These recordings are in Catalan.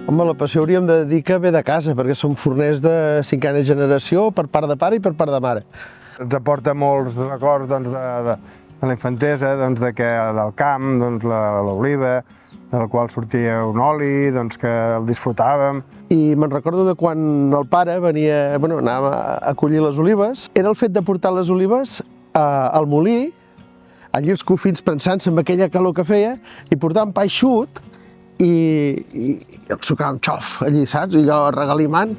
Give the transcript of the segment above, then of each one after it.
Home, la passió hauríem de dir que ve de casa, perquè som forners de cinquena generació per part de pare i per part de mare. Ens aporta molts records de la infantesa, del camp, l'oliva, de la qual sortia un oli, que el disfrutàvem. I me'n recordo de quan el pare anàvem a collir les olives. Era el fet de portar les olives al molí, allí els cofins prensant-se amb aquella calor que feia, i portàvem pa eixut i el sucàvem xof allí, saps? I allò regalimant.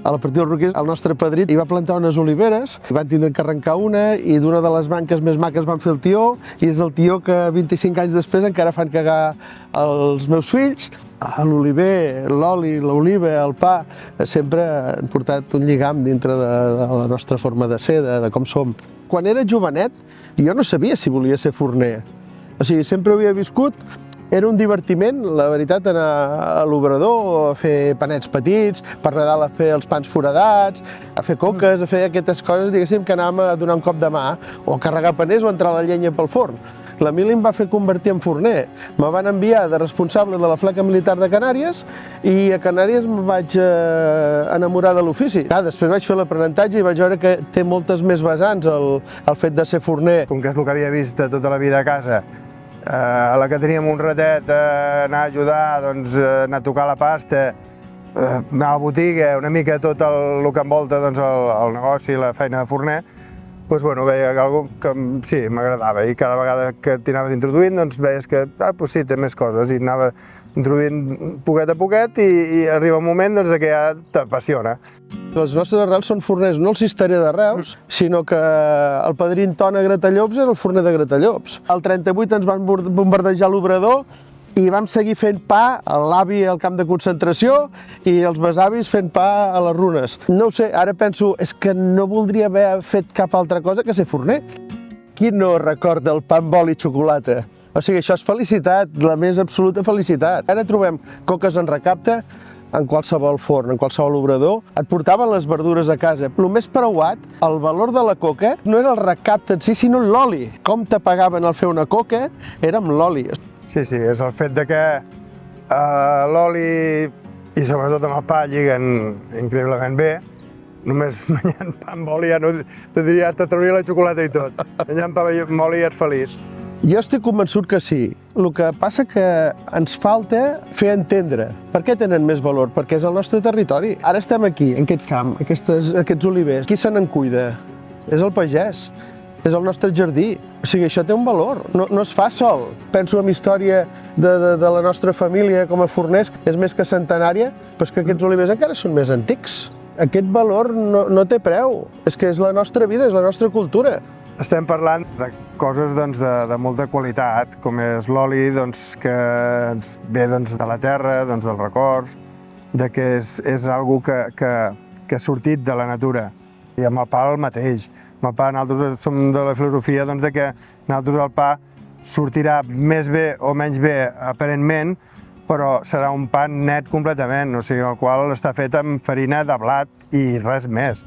A la partida del Roquers, el nostre padrí hi va plantar unes oliveres, van tindre que arrencar una i d'una de les branques més maques van fer el tió, i és el tió que 25 anys després encara fan cagar els meus fills. L'oliver, l'oli, l'oliva, el pa, sempre han portat un lligam dintre de la nostra forma de ser, de com som. Quan era jovenet, jo no sabia si volia ser forner. O sigui, sempre havia viscut. Era un divertiment, la veritat, anar a l'obrador, a fer panets petits, per Nadal a fer els pans foradats, a fer coques, a fer aquestes coses, diguéssim, que anàvem a donar un cop de mà, o a carregar paners o a entrar la llenya pel forn. L'Emili em va fer convertir en forner. Me van enviar de responsable de la flaca militar de Canàries i a Canàries em vaig enamorar de l'ofici. Després vaig fer l'aprenentatge i vaig veure que té moltes més vessants el fet de ser forner. Com que és el que havia vist tota la vida a casa, a la que teníem un ratet, anar a ajudar, anar a tocar la pasta, anar a la botiga, una mica tot el que envolta el negoci i la feina de forner, veia alguna cosa que sí, m'agradava, i cada vegada que t'hi anaves introduint veies que sí, té més coses, i anava introduint poquet a poquet i arriba un moment que ja t'apassiona. Les nostres arrels són forners, no el cisterer de Reus, sinó que el padrí Antona Gratallops era el forner de Gratallops. Al 38 ens van bombardejar l'obrador i vam seguir fent pa, l'avi al camp de concentració i els besavis fent pa a les runes. No ho sé, ara penso, és que no voldria haver fet cap altra cosa que ser forner. Qui no recorda el pa amb oli i xocolata? O sigui, això és felicitat, la més absoluta felicitat. Ara trobem coques en recapte en qualsevol forn, en qualsevol obrador. Et portaven les verdures a casa. El més preuat, el valor de la coca, no era el recapte en si, sinó l'oli. Com te pagaven al fer una coca era amb l'oli. Sí, és el fet que l'oli i sobretot amb el pa lliguen increïblement bé. Només menjant pa amb oli ja no te diria, hasta trauria la xocolata i tot. Menjant pa amb oli ja ets feliç. Jo estic convençut que sí. El que passa que ens falta fer entendre per què tenen més valor, perquè és el nostre territori. Ara estem aquí, en aquest camp, aquests olivers. Qui se n'en cuida? És el pagès. És el nostre jardí. O sigui, això té un valor. No es fa sol. Penso en història de la nostra família com a forners, és més que centenària, però és que aquests olivers encara són més antics. Aquest valor no té preu. És que és la nostra vida, és la nostra cultura. Estem parlant de coses de molta qualitat, com és l'oli que ens ve de la terra, dels records, que és algo que ha sortit de la natura. I amb el pa el mateix. Amb el pa nosaltres som de la filosofia que nosaltres el pa sortirà més bé o menys bé aparentment, però serà un pa net completament, o sigui, el qual està fet amb farina de blat i res més.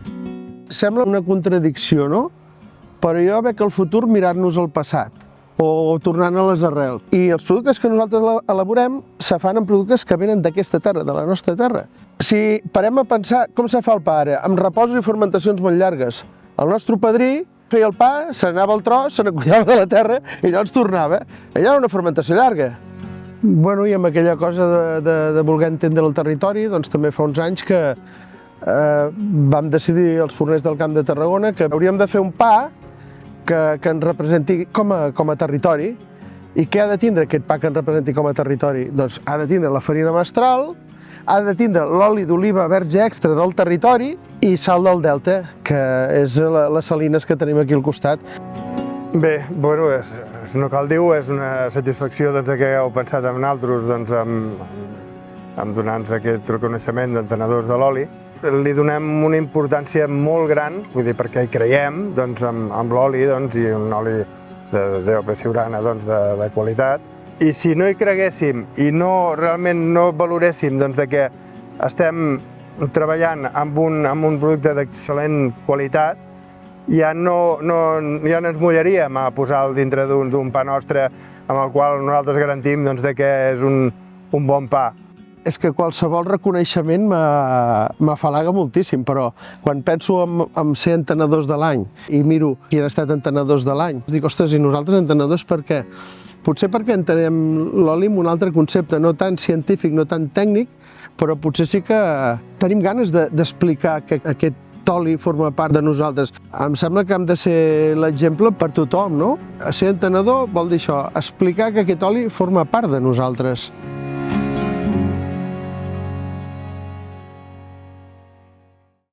Sembla una contradicció, no? Però jo veig el futur mirant-nos al passat o tornant a les arrels. I els productes que nosaltres elaborem se fan amb productes que venen d'aquesta terra, de la nostra terra. Si parem a pensar com se fa el pa ara, amb reposos i fermentacions molt llargues, el nostre padrí feia el pa, se n'anava al tros, se n'acollava de la terra i llavors tornava. Allà era una fermentació llarga. I amb aquella cosa de voler entendre el territori, també fa uns anys que vam decidir els forners del Camp de Tarragona que hauríem de fer un pa que ens representi com a territori. I què ha de tindre aquest pa que ens representi com a territori? Doncs ha de tindre la farina mestral, ha de tindre l'oli d'oliva verge extra del territori i sal del delta, que és les salines que tenim aquí al costat. Bé, no cal dir-ho, és una satisfacció que heu pensat en nosaltres, en donar-nos aquest reconeixement d'entenedors de l'oli. Li donem una importància molt gran, vull dir, perquè hi creiem amb l'oli i un oli de DOP Siurana de qualitat. I si no hi creguéssim i realment no valoréssim que estem treballant amb un producte d'excel·lent qualitat, ja no ens mullaríem a posar-lo dintre d'un pa nostre amb el qual nosaltres garantim que és un bon pa. És que qualsevol reconeixement m'afalaga moltíssim, però quan penso en ser entenedors de l'any i miro qui han estat entenedors de l'any, dic, ostres, i nosaltres entenedors per què? Potser perquè entenem l'oli amb un altre concepte, no tan científic, no tan tècnic, però potser sí que tenim ganes d'explicar que aquest oli forma part de nosaltres. Em sembla que hem de ser l'exemple per tothom, no? Ser entenedor vol dir això, explicar que aquest oli forma part de nosaltres.